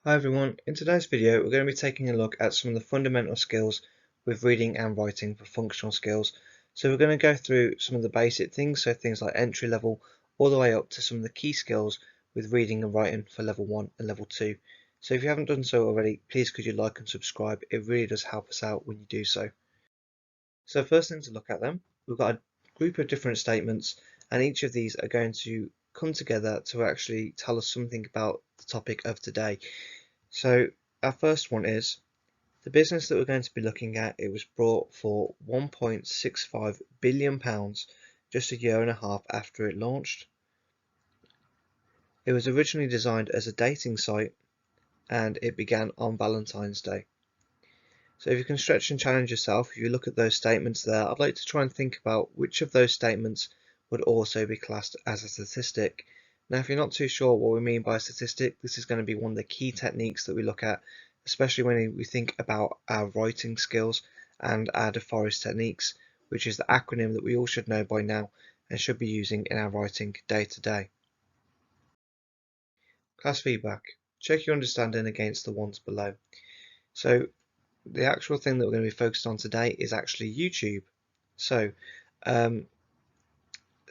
Hi everyone, in today's video we're going to be taking a look at some of the fundamental skills with reading and writing for functional skills. So we're going to go through some of the basic things, so things like entry level all the way up to some of the key skills with reading and writing for level 1 and level 2. So if you haven't done so already, please could you like and subscribe, it really does help us out when you do so. So first thing to look at then, we've got a group of different statements and each of these are going to come together to actually tell us something about the topic of today. So our first one is the business that we're going to be looking at. It was brought for £1.65 billion just a year and a half after it launched. It was originally designed as a dating site and it began on Valentine's Day. So if you can stretch and challenge yourself, if you look at those statements there, I'd like to try and think about which of those statements would also be classed as a statistic. Now, if you're not too sure what we mean by a statistic, this is going to be one of the key techniques that we look at, especially when we think about our writing skills and our DeForest techniques, which is the acronym that we all should know by now and should be using in our writing day to day. Class feedback. Check your understanding against the ones below. So the actual thing that we're going to be focused on today is actually YouTube. So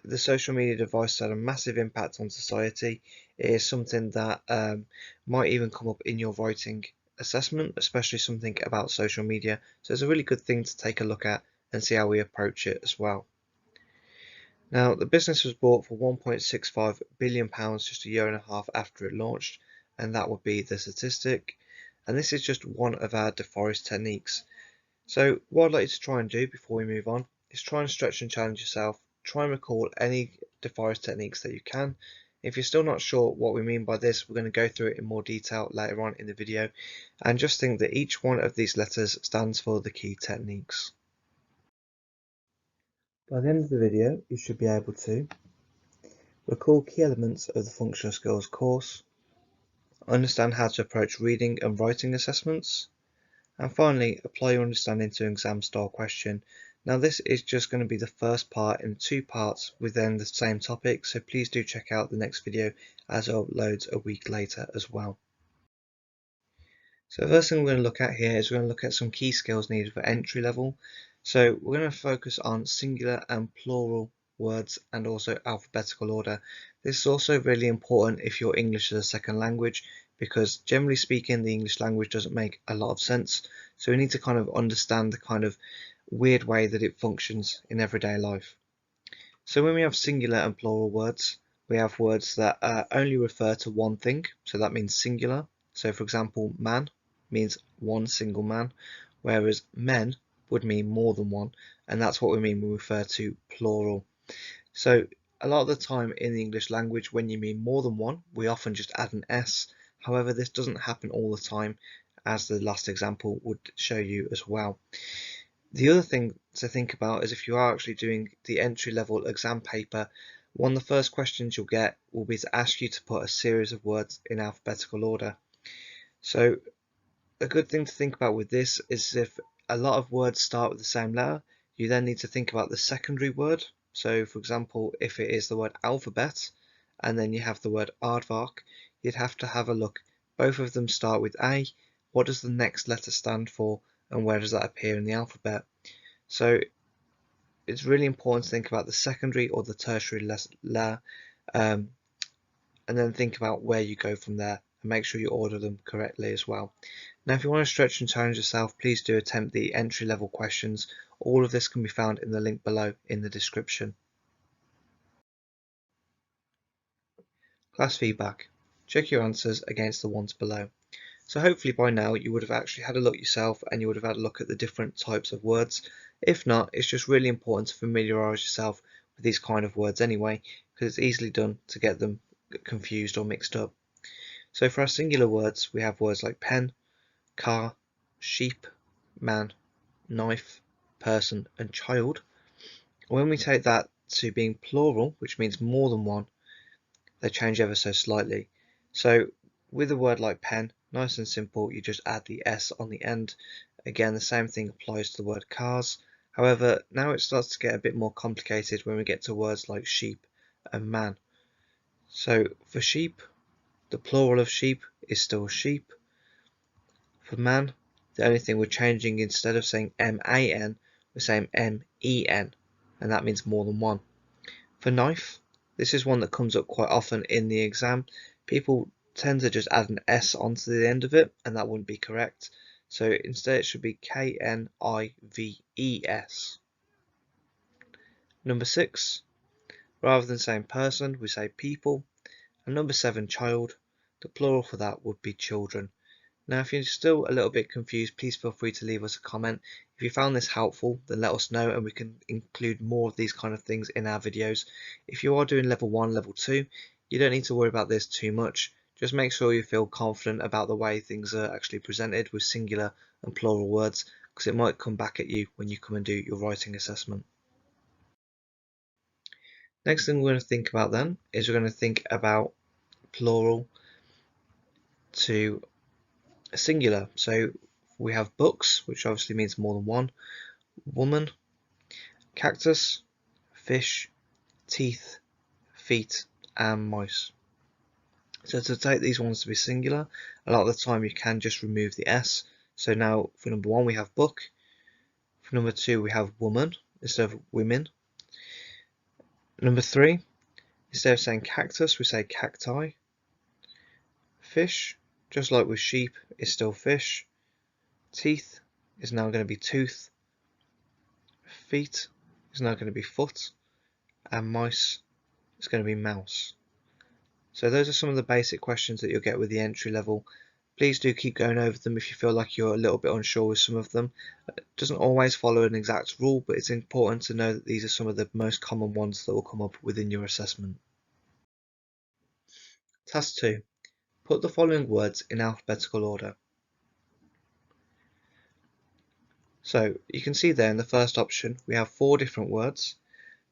the social media device had a massive impact on society. It is something that might even come up in your writing assessment, especially something about social media. So it's a really good thing to take a look at and see how we approach it as well. Now, the business was bought for £1.65 billion just a year and a half after it launched, and that would be the statistic. And this is just one of our DeForest techniques. So what I'd like you to try and do before we move on is try and stretch and challenge yourself. Try and recall any DeForest techniques that you can. If you're still not sure what we mean by this, we're going to go through it in more detail later on in the video. And just think that each one of these letters stands for the key techniques. By the end of the video, you should be able to recall key elements of the functional skills course, understand how to approach reading and writing assessments, and finally, apply your understanding to an exam style question. Now this is just going to be the first part in 2 parts within the same topic, so please do check out the next video as it uploads a week later as well. So the first thing we're going to look at here is we're going to look at some key skills needed for entry level. So we're going to focus on singular and plural words and also alphabetical order. This is also really important if your English is a second language, because generally speaking the English language doesn't make a lot of sense, so we need to kind of understand the kind of weird way that it functions in everyday life. So when we have singular and plural words, we have words that only refer to one thing, so that means singular. So for example, man means one single man, whereas men would mean more than one, and that's what we mean when we refer to plural. So a lot of the time in the English language, when you mean more than one, we often just add an S. However, this doesn't happen all the time, as the last example would show you as well. The other thing to think about is if you are actually doing the entry level exam paper, one of the first questions you'll get will be to ask you to put a series of words in alphabetical order. So a good thing to think about with this is if a lot of words start with the same letter, you then need to think about the secondary word. So for example, if it is the word alphabet and then you have the word aardvark, you'd have to have a look. Both of them start with A. What does the next letter stand for and where does that appear in the alphabet? So it's really important to think about the secondary or the tertiary letter and then think about where you go from there and make sure you order them correctly as well. Now if you want to stretch and challenge yourself, please do attempt the entry level questions. All of this can be found in the link below in the description. Class feedback. Check your answers against the ones below. So hopefully by now you would have actually had a look yourself and you would have had a look at the different types of words. If not, it's just really important to familiarise yourself with these kind of words anyway, because it's easily done to get them confused or mixed up. So for our singular words, we have words like pen, car, sheep, man, knife, person, and child. When we take that to being plural, which means more than one, they change ever so slightly. So with a word like pen, nice and simple, you just add the S on the end. Again, the same thing applies to the word cars. However, now it starts to get a bit more complicated when we get to words like sheep and man. So for sheep, the plural of sheep is still sheep, For man, the only thing we're changing, instead of saying M-A-N, we're saying M-E-N, and that means more than one. For knife, this is one that comes up quite often in the exam. People tend to just add an S onto the end of it, and that wouldn't be correct. So instead it should be K-N-I-V-E-S. Number 6, rather than saying person, we say people. And number 7, child, the plural for that would be children. Now, if you're still a little bit confused, please feel free to leave us a comment. If you found this helpful, then let us know and we can include more of these kind of things in our videos. If you are doing level 1, level 2, you don't need to worry about this too much. Just make sure you feel confident about the way things are actually presented with singular and plural words, because it might come back at you when you come and do your writing assessment. Next thing we're going to think about then is we're going to think about plural to singular. So we have books, which obviously means more than one, woman, cactus, fish, teeth, feet, and mice. So to take these ones to be singular, a lot of the time you can just remove the S. So now for number 1 we have book, for number 2 we have woman instead of women. Number 3, instead of saying cactus we say cacti. Fish, just like with sheep, is still fish. Teeth is now going to be tooth. Feet is now going to be foot. And mice is going to be mouse. So those are some of the basic questions that you'll get with the entry level. Please do keep going over them if you feel like you're a little bit unsure with some of them. It doesn't always follow an exact rule, but it's important to know that these are some of the most common ones that will come up within your assessment. Task 2. Put the following words in alphabetical order. So you can see there in the first option we have 4 different words.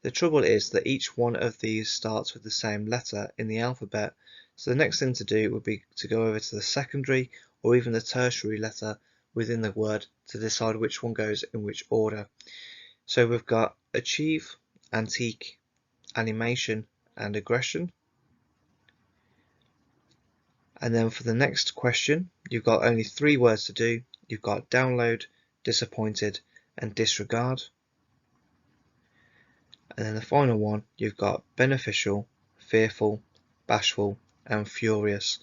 The trouble is that each one of these starts with the same letter in the alphabet, so the next thing to do would be to go over to the secondary or even the tertiary letter within the word to decide which one goes in which order. So we've got achieve, antique, animation, and aggression. And then for the next question, you've got only 3 words to do. You've got download, disappointed, and disregard. And then the final one, you've got beneficial, fearful, bashful, and furious.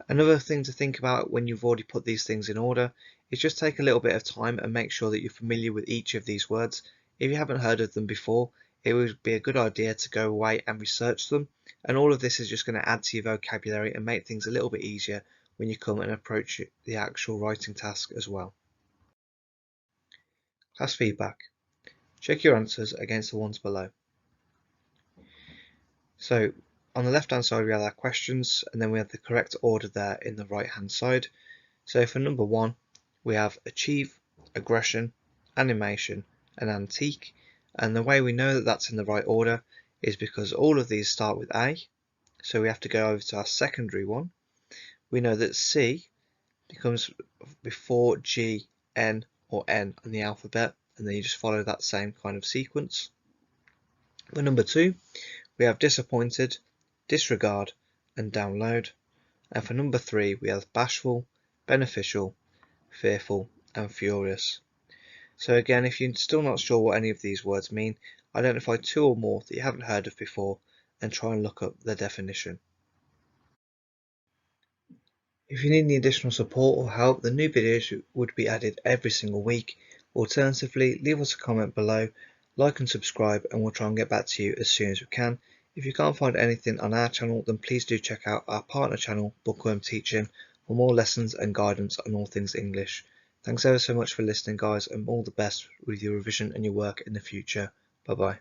Another thing to think about when you've already put these things in order is just take a little bit of time and make sure that you're familiar with each of these words. If you haven't heard of them before, it would be a good idea to go away and research them. And all of this is just going to add to your vocabulary and make things a little bit easier when you come and approach the actual writing task as well. Class feedback. Check your answers against the ones below. So on the left hand side we have our questions, and then we have the correct order there in the right hand side. So for number 1 we have achieve, aggression, animation, and antique, and the way we know that that's in the right order is because all of these start with A, so we have to go over to our secondary one. We know that C becomes before G, N, or N in the alphabet, and then you just follow that same kind of sequence. For number 2 we have disappointed, disregard, and download. And for number 3 we have bashful, beneficial, fearful, and furious. So again, if you're still not sure what any of these words mean, identify 2 or more that you haven't heard of before and try and look up the definition. If you need any additional support or help, the new videos would be added every single week. Alternatively, leave us a comment below, like and subscribe, and we'll try and get back to you as soon as we can. If you can't find anything on our channel, then please do check out our partner channel, Bookworm Teaching, for more lessons and guidance on all things English. Thanks ever so much for listening, guys, and all the best with your revision and your work in the future. Bye bye.